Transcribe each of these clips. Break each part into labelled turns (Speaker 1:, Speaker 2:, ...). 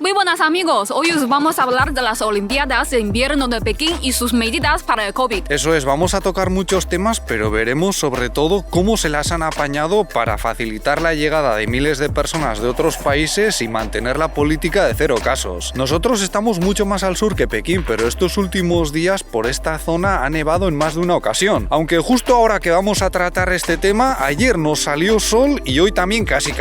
Speaker 1: Muy buenas amigos, hoy os vamos a hablar de las Olimpiadas de Invierno de Pekín y sus medidas para el COVID.
Speaker 2: Eso es, vamos a tocar muchos temas, pero veremos sobre todo cómo se las han apañado para facilitar la llegada de miles de personas de otros países y mantener la política de cero casos. Nosotros estamos mucho más al sur que Pekín, pero estos últimos días por esta zona ha nevado en más de una ocasión. Aunque justo ahora que vamos a tratar este tema, ayer nos salió sol y hoy también casi.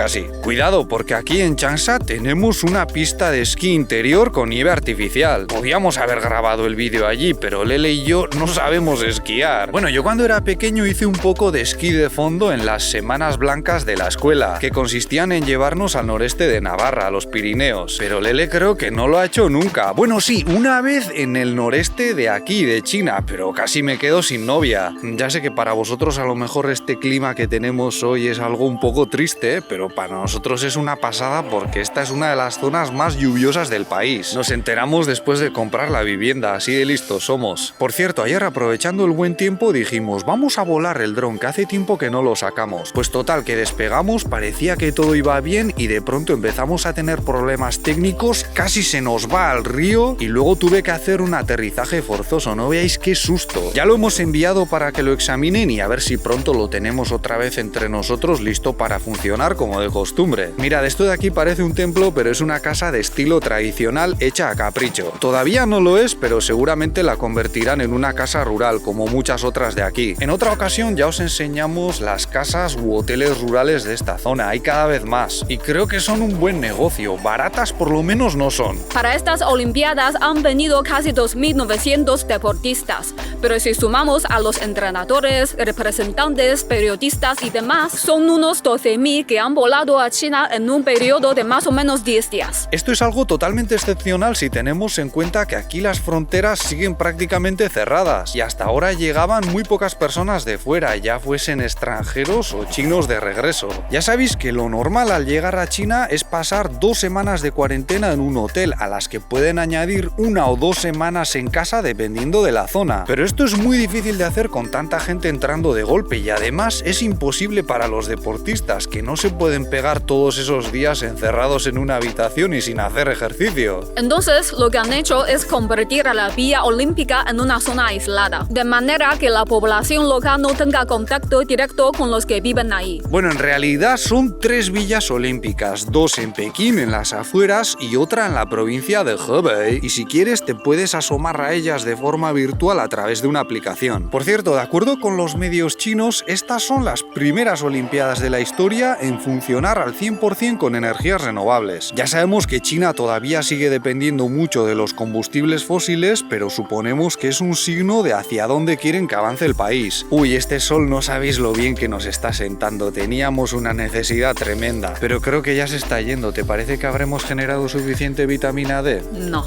Speaker 2: Cuidado, porque aquí en Changsha tenemos una pista de esquí interior con nieve artificial. Podíamos haber grabado el vídeo allí, pero Lele y yo no sabemos esquiar. Bueno, yo cuando era pequeño hice un poco de esquí de fondo en las semanas blancas de la escuela, que consistían en llevarnos al noreste de Navarra, a los Pirineos. Pero Lele creo que no lo ha hecho nunca. Bueno, sí, una vez en el noreste de aquí, de China, pero casi me quedo sin novia. Ya sé que para vosotros a lo mejor este clima que tenemos hoy es algo un poco triste, pero para nosotros es una pasada porque esta es una de las zonas más lluviosas del país. Nos enteramos después de comprar la vivienda, así de listos somos. Por cierto, ayer aprovechando el buen tiempo dijimos, vamos a volar el dron, que hace tiempo que no lo sacamos. Pues total, que despegamos, parecía que todo iba bien y de pronto empezamos a tener problemas técnicos, casi se nos va al río y luego tuve que hacer un aterrizaje forzoso, no veáis qué susto. Ya lo hemos enviado para que lo examinen y a ver si pronto lo tenemos otra vez entre nosotros listo para funcionar como de costumbre. Mirad, esto de aquí parece un templo, pero es una casa de estilo tradicional hecha a capricho. Todavía no lo es, pero seguramente la convertirán en una casa rural, como muchas otras de aquí. En otra ocasión ya os enseñamos las casas u hoteles rurales de esta zona, hay cada vez más. Y creo que son un buen negocio, baratas por lo menos no son.
Speaker 1: Para estas Olimpiadas han venido casi 2.900 deportistas, pero si sumamos a los entrenadores, representantes, periodistas y demás, son unos 12.000 que han volado a China en un periodo de más o menos 10 días.
Speaker 2: Esto es algo totalmente excepcional si tenemos en cuenta que aquí las fronteras siguen prácticamente cerradas y hasta ahora llegaban muy pocas personas de fuera, ya fuesen extranjeros o chinos de regreso. Ya sabéis que lo normal al llegar a China es pasar 2 semanas de cuarentena en un hotel, a las que pueden añadir 1 o 2 semanas en casa dependiendo de la zona. Pero esto es muy difícil de hacer con tanta gente entrando de golpe y además es imposible para los deportistas, que no se pueden pegar todos esos días encerrados en una habitación y sin hacer ejercicio.
Speaker 1: Entonces, lo que han hecho es convertir a la Villa Olímpica en una zona aislada, de manera que la población local no tenga contacto directo con los que viven ahí.
Speaker 2: Bueno, en realidad son 3 villas olímpicas, 2 en Pekín, en las afueras, y otra en la provincia de Hebei, y si quieres te puedes asomar a ellas de forma virtual a través de una aplicación. Por cierto, de acuerdo con los medios chinos, estas son las primeras Olimpiadas de la historia en funcionar al 100% con energías renovables. Ya sabemos que China todavía sigue dependiendo mucho de los combustibles fósiles, pero suponemos que es un signo de hacia dónde quieren que avance el país. Uy, este sol no sabéis lo bien que nos está sentando, teníamos una necesidad tremenda, pero creo que ya se está yendo. ¿Te parece que habremos generado suficiente vitamina D?
Speaker 1: No.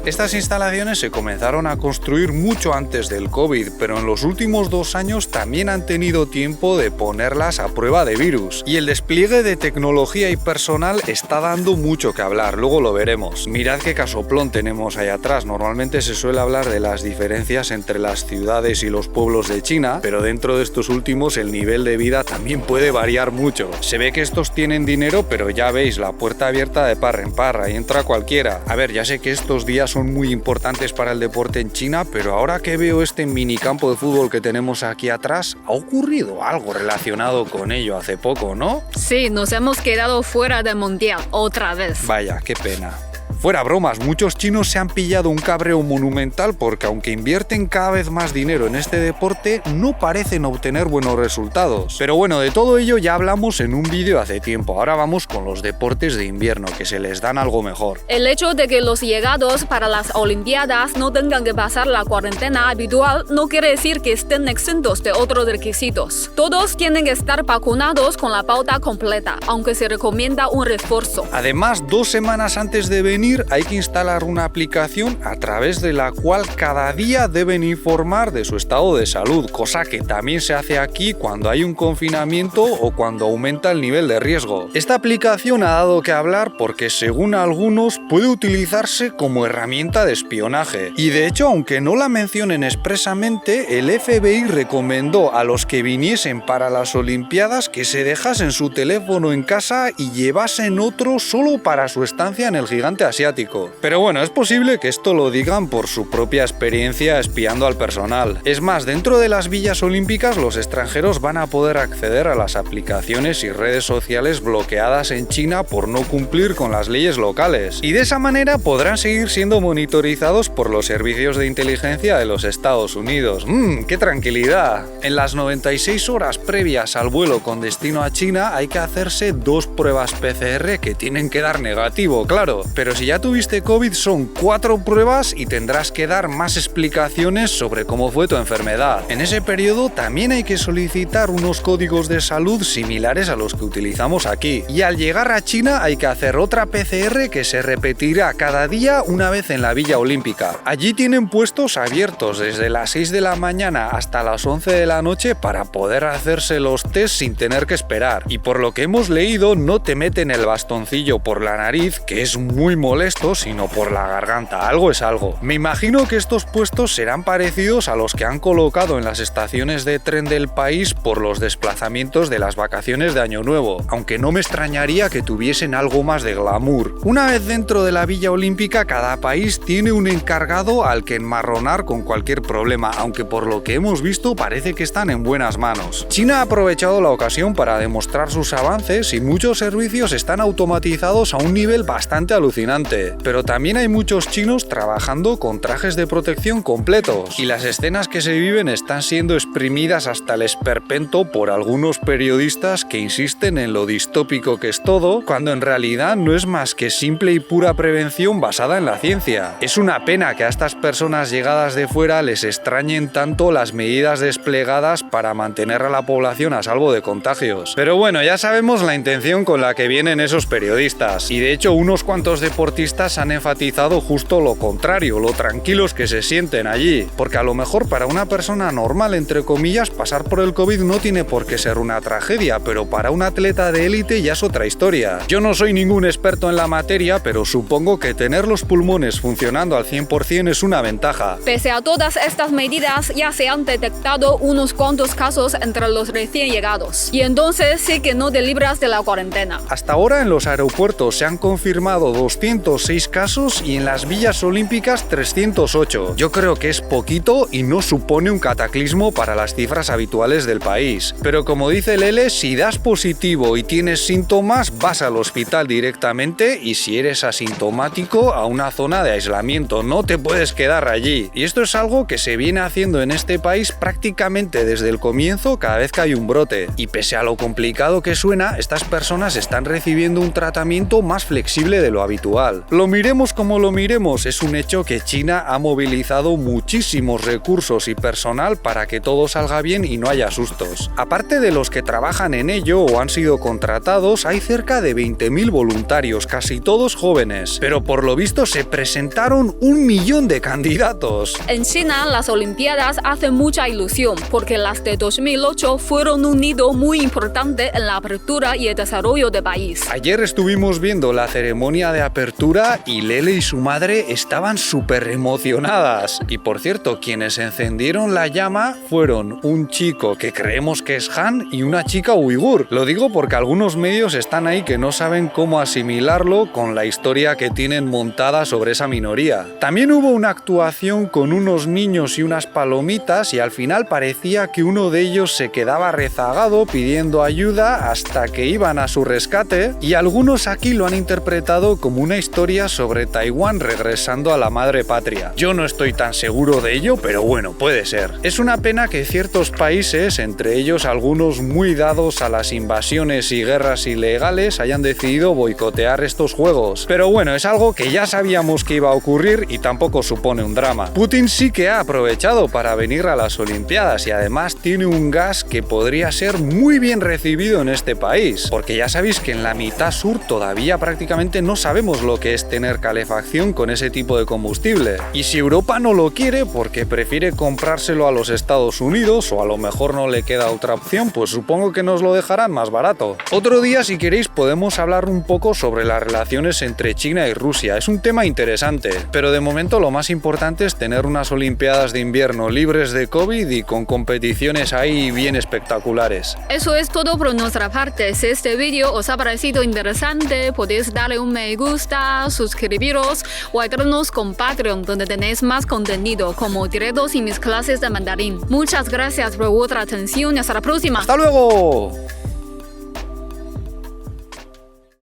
Speaker 2: Estas instalaciones se comenzaron a construir mucho antes del COVID, pero en los últimos 2 años también han tenido tiempo de ponerlas a prueba de virus. Y el despliegue de tecnología y personal está dando mucho que hablar, luego lo veremos. Mirad qué casoplón tenemos ahí atrás. Normalmente se suele hablar de las diferencias entre las ciudades y los pueblos de China, pero dentro de estos últimos el nivel de vida también puede variar mucho. Se ve que estos tienen dinero, pero ya veis, la puerta abierta de par en par, y entra cualquiera. A ver, ya sé que estos días son muy importantes para el deporte en China, pero ahora que veo este minicampo de fútbol que tenemos aquí atrás, ha ocurrido algo relacionado con ello hace poco, ¿no?
Speaker 1: Sí, nos hemos quedado fuera del mundial otra vez.
Speaker 2: Vaya, qué pena. Fuera bromas, muchos chinos se han pillado un cabreo monumental porque aunque invierten cada vez más dinero en este deporte, no parecen obtener buenos resultados. Pero bueno, de todo ello ya hablamos en un vídeo hace tiempo. Ahora vamos con los deportes de invierno, que se les dan algo mejor.
Speaker 1: El hecho de que los llegados para las Olimpiadas no tengan que pasar la cuarentena habitual no quiere decir que estén exentos de otros requisitos. Todos tienen que estar vacunados con la pauta completa, aunque se recomienda un refuerzo.
Speaker 2: Además, 2 semanas antes de venir prevenir hay que instalar una aplicación a través de la cual cada día deben informar de su estado de salud, cosa que también se hace aquí cuando hay un confinamiento o cuando aumenta el nivel de riesgo. Esta aplicación ha dado que hablar porque, según algunos, puede utilizarse como herramienta de espionaje. Y de hecho, aunque no la mencionen expresamente, el FBI recomendó a los que viniesen para las Olimpiadas que se dejasen su teléfono en casa y llevasen otro solo para su estancia en el gigante asiático. Pero bueno, es posible que esto lo digan por su propia experiencia espiando al personal. Es más, dentro de las villas olímpicas los extranjeros van a poder acceder a las aplicaciones y redes sociales bloqueadas en China por no cumplir con las leyes locales. Y de esa manera podrán seguir siendo monitorizados por los servicios de inteligencia de los Estados Unidos. ¡Qué tranquilidad! En las 96 horas previas al vuelo con destino a China hay que hacerse 2 pruebas PCR que tienen que dar negativo, claro. Pero si ya tuviste COVID son 4 pruebas y tendrás que dar más explicaciones sobre cómo fue tu enfermedad. En ese periodo también hay que solicitar unos códigos de salud similares a los que utilizamos aquí. Y al llegar a China hay que hacer otra PCR que se repetirá cada día una vez en la Villa Olímpica. Allí tienen puestos abiertos desde las 6 de la mañana hasta las 11 de la noche para poder hacerse los test sin tener que esperar. Y por lo que hemos leído, no te meten el bastoncillo por la nariz, que es muy molesto, sino por la garganta. Algo es algo. Me imagino que estos puestos serán parecidos a los que han colocado en las estaciones de tren del país por los desplazamientos de las vacaciones de Año Nuevo, aunque no me extrañaría que tuviesen algo más de glamour. Una vez dentro de la Villa Olímpica, cada país tiene un encargado al que enmarronar con cualquier problema, aunque por lo que hemos visto parece que están en buenas manos. China ha aprovechado la ocasión para demostrar sus avances y muchos servicios están automatizados a un nivel bastante alucinante. Pero también hay muchos chinos trabajando con trajes de protección completos, y las escenas que se viven están siendo exprimidas hasta el esperpento por algunos periodistas que insisten en lo distópico que es todo, cuando en realidad no es más que simple y pura prevención basada en la ciencia. Es una pena que a estas personas llegadas de fuera les extrañen tanto las medidas desplegadas para mantener a la población a salvo de contagios. Pero bueno, ya sabemos la intención con la que vienen esos periodistas, y de hecho unos cuantos deportistas han enfatizado justo lo contrario, lo tranquilos que se sienten allí, porque a lo mejor para una persona normal, entre comillas, pasar por el COVID no tiene por qué ser una tragedia, pero para un atleta de élite ya es otra historia. Yo no soy ningún experto en la materia, pero supongo que tener los pulmones funcionando al 100% es una ventaja.
Speaker 1: Pese a todas estas medidas, ya se han detectado unos cuantos casos entre los recién llegados. Y entonces sí que no te libras de la cuarentena.
Speaker 2: Hasta ahora en los aeropuertos se han confirmado 206 casos y en las villas olímpicas 308. Yo creo que es poquito y no supone un cataclismo para las cifras habituales del país. Pero como dice Lele, si das positivo y tienes síntomas, vas al hospital directamente, y si eres asintomático, a una zona de aislamiento. No te puedes quedar allí. Y esto es algo que se viene haciendo en este país prácticamente desde el comienzo cada vez que hay un brote. Y pese a lo complicado que suena, estas personas están recibiendo un tratamiento más flexible de lo habitual. Lo miremos como lo miremos, es un hecho que China ha movilizado muchísimos recursos y personal para que todo salga bien y no haya sustos. Aparte de los que trabajan en ello o han sido contratados, hay cerca de 20.000 voluntarios, casi todos jóvenes. Pero por lo visto se presentaron 1 millón de candidatos.
Speaker 1: En China, las Olimpiadas hacen mucha ilusión, porque las de 2008 fueron un hito muy importante en la apertura y el desarrollo del país.
Speaker 2: Ayer estuvimos viendo la ceremonia de apertura y Lele y su madre estaban súper emocionadas. Y por cierto, quienes encendieron la llama fueron un chico que creemos que es Han y una chica uigur. Lo digo porque algunos medios están ahí que no saben cómo asimilarlo con la historia que tienen montada sobre esa minoría. También hubo una actuación con unos niños y unas palomitas, y al final parecía que uno de ellos se quedaba rezagado pidiendo ayuda hasta que iban a su rescate, y algunos aquí lo han interpretado como una historia sobre Taiwán regresando a la madre patria. Yo no estoy tan seguro de ello, pero bueno, puede ser. Es una pena que ciertos países, entre ellos algunos muy dados a las invasiones y guerras ilegales, hayan decidido boicotear estos juegos. Pero bueno, es algo que ya sabíamos que iba a ocurrir y tampoco supone un drama. Putin sí que ha aprovechado para venir a las Olimpiadas, y además tiene un gas que podría ser muy bien recibido en este país, porque ya sabéis que en la mitad sur todavía prácticamente no sabemos lo que es tener calefacción con ese tipo de combustible. Y si Europa no lo quiere porque prefiere comprárselo a los Estados Unidos o a lo mejor no le queda otra opción, pues supongo que nos lo dejarán más barato. Otro día, si queréis, podemos hablar un poco sobre las relaciones entre China y Rusia. Es un tema interesante, pero de momento lo más importante es tener unas Olimpiadas de invierno libres de COVID y con competiciones ahí bien espectaculares.
Speaker 1: Eso es todo por nuestra parte. Si este vídeo os ha parecido interesante, podéis darle un me gusta, suscribiros o ayudarnos con Patreon, donde tenéis más contenido como directos y mis clases de mandarín. Muchas gracias por vuestra atención y hasta la próxima.
Speaker 2: ¡Hasta luego!